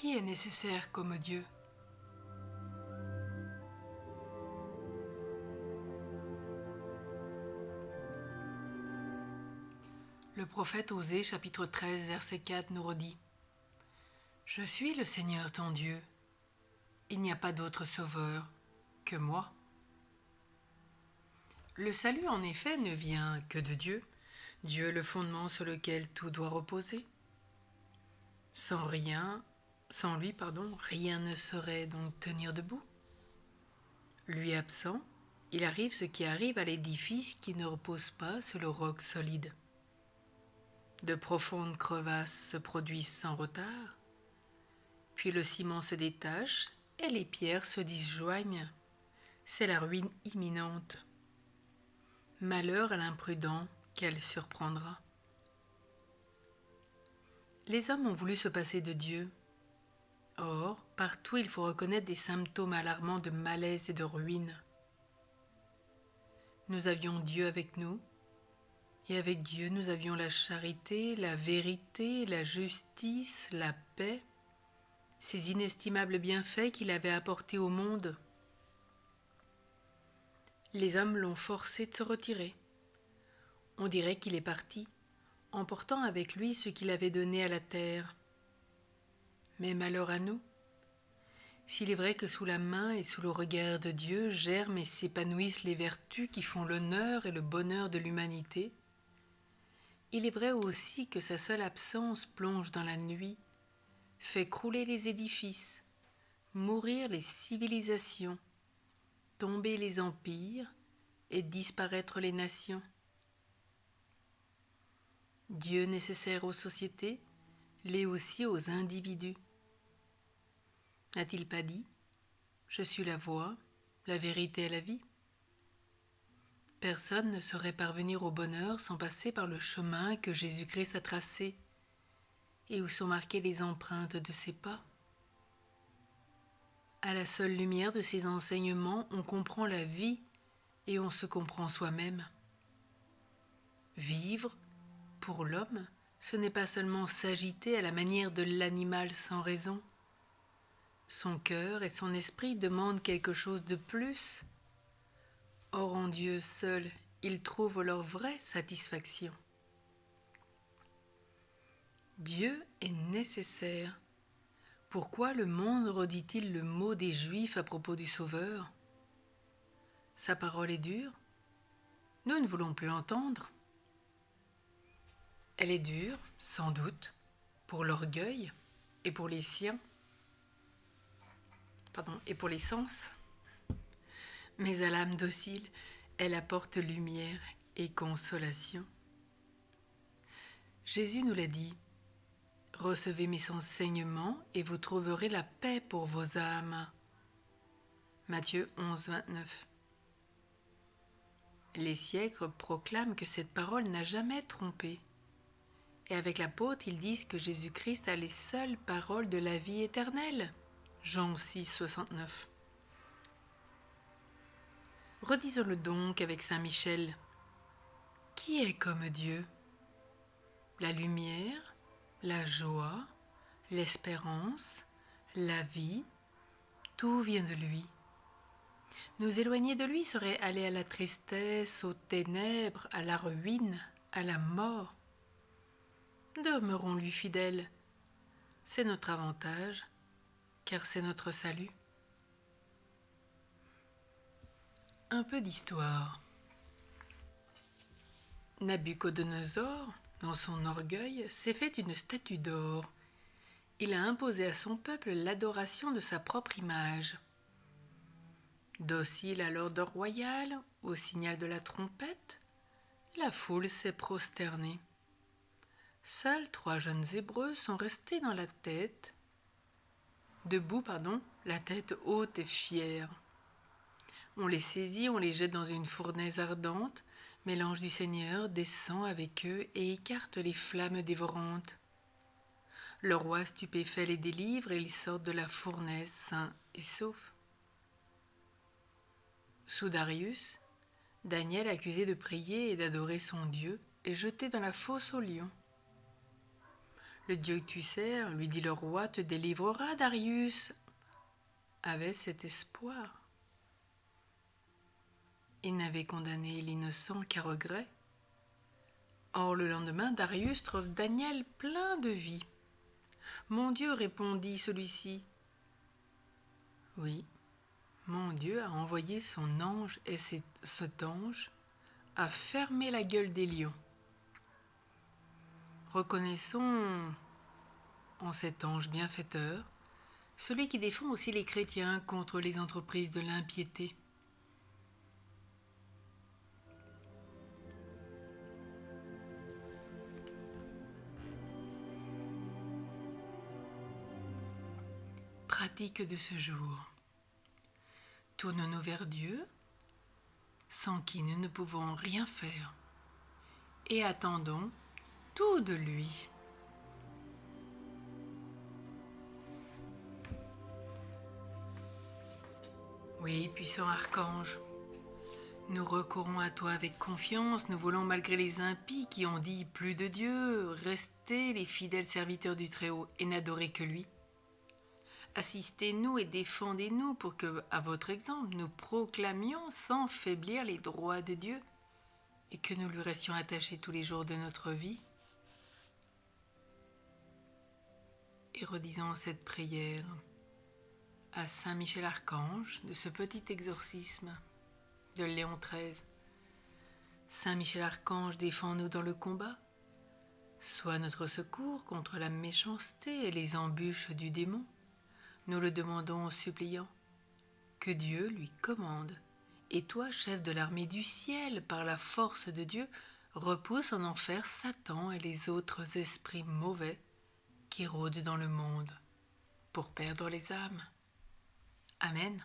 Qui est nécessaire comme Dieu? Le prophète Osée, chapitre 13, verset 4, nous redit: Je suis le Seigneur ton Dieu. Il n'y a pas d'autre sauveur que moi. Le salut, en effet, ne vient que de Dieu, Dieu le fondement sur lequel tout doit reposer. Sans lui, rien ne saurait donc tenir debout. Lui absent, il arrive ce qui arrive à l'édifice qui ne repose pas sur le roc solide. De profondes crevasses se produisent sans retard, puis le ciment se détache et les pierres se disjoignent. C'est la ruine imminente. Malheur à l'imprudent qu'elle surprendra. Les hommes ont voulu se passer de Dieu. Or, partout il faut reconnaître des symptômes alarmants de malaise et de ruine. Nous avions Dieu avec nous, et avec Dieu nous avions la charité, la vérité, la justice, la paix, ces inestimables bienfaits qu'il avait apportés au monde. Les hommes l'ont forcé de se retirer. On dirait qu'il est parti, emportant avec lui ce qu'il avait donné à la terre. Mais malheur à nous. S'il est vrai que sous la main et sous le regard de Dieu germent et s'épanouissent les vertus qui font l'honneur et le bonheur de l'humanité, il est vrai aussi que sa seule absence plonge dans la nuit, fait crouler les édifices, mourir les civilisations, tomber les empires et disparaître les nations. Dieu nécessaire aux sociétés l'est aussi aux individus. N'a-t-il pas dit: Je suis la voie, la vérité et la vie? Personne ne saurait parvenir au bonheur sans passer par le chemin que Jésus-Christ a tracé et où sont marquées les empreintes de ses pas. À la seule lumière de ses enseignements, on comprend la vie et on se comprend soi-même. Vivre, pour l'homme, ce n'est pas seulement s'agiter à la manière de l'animal sans raison. Son cœur et son esprit demandent quelque chose de plus. Or en Dieu seul, ils trouvent leur vraie satisfaction. Dieu est nécessaire. Pourquoi le monde redit-il le mot des Juifs à propos du Sauveur? Sa parole est dure. Nous ne voulons plus l'entendre. Elle est dure, sans doute, pour l'orgueil et pour les siens. Et pour les sens. Mais à l'âme docile, elle apporte lumière et consolation. Jésus nous l'a dit: Recevez mes enseignements et vous trouverez la paix pour vos âmes. Matthieu 11, 29. Les siècles proclament que cette parole n'a jamais trompé. Et avec l'apôtre, ils disent que Jésus-Christ a les seules paroles de la vie éternelle. Jean 6, 69. Redisons-le donc avec saint Michel. Qui est comme Dieu? La lumière, la joie, l'espérance, la vie, tout vient de lui. Nous éloigner de lui serait aller à la tristesse, aux ténèbres, à la ruine, à la mort. Demeurons-lui fidèles. C'est notre avantage, car c'est notre salut. Un peu d'histoire. Nabuchodonosor, dans son orgueil, s'est fait une statue d'or. Il a imposé à son peuple l'adoration de sa propre image. Docile à l'ordre royal, au signal de la trompette, la foule s'est prosternée. Seuls 3 jeunes Hébreux sont restés debout, la tête haute et fière. On les saisit, on les jette dans une fournaise ardente, mais l'ange du Seigneur descend avec eux et écarte les flammes dévorantes. Le roi stupéfait les délivre et ils sortent de la fournaise sains et saufs. Sous Darius, Daniel, accusé de prier et d'adorer son Dieu, est jeté dans la fosse aux lions. Le Dieu que tu sers, lui dit le roi, te délivrera, Darius. Avait cet espoir. Il n'avait condamné l'innocent qu'à regret. Or le lendemain, Darius trouve Daniel plein de vie. Mon Dieu, répondit celui-ci. Oui, mon Dieu a envoyé son ange et cet ange a fermé la gueule des lions. Reconnaissons en cet ange bienfaiteur celui qui défend aussi les chrétiens contre les entreprises de l'impiété. Pratique de ce jour. Tournons-nous vers Dieu, sans qui nous ne pouvons rien faire, et attendons tout de lui. Oui, puissant archange, nous recourons à toi avec confiance, nous voulons malgré les impies qui ont dit plus de Dieu, rester les fidèles serviteurs du Très-Haut et n'adorer que lui. Assistez-nous et défendez-nous pour que, à votre exemple, nous proclamions sans faiblir les droits de Dieu et que nous lui restions attachés tous les jours de notre vie. Et redisons cette prière à Saint Michel Archange de ce petit exorcisme de Léon XIII. Saint Michel Archange, défends-nous dans le combat. Sois notre secours contre la méchanceté et les embûches du démon. Nous le demandons en suppliant. Que Dieu lui commande. Et toi, chef de l'armée du ciel, par la force de Dieu, repousse en enfer Satan et les autres esprits mauvais qui rôdent dans le monde pour perdre les âmes. Amen.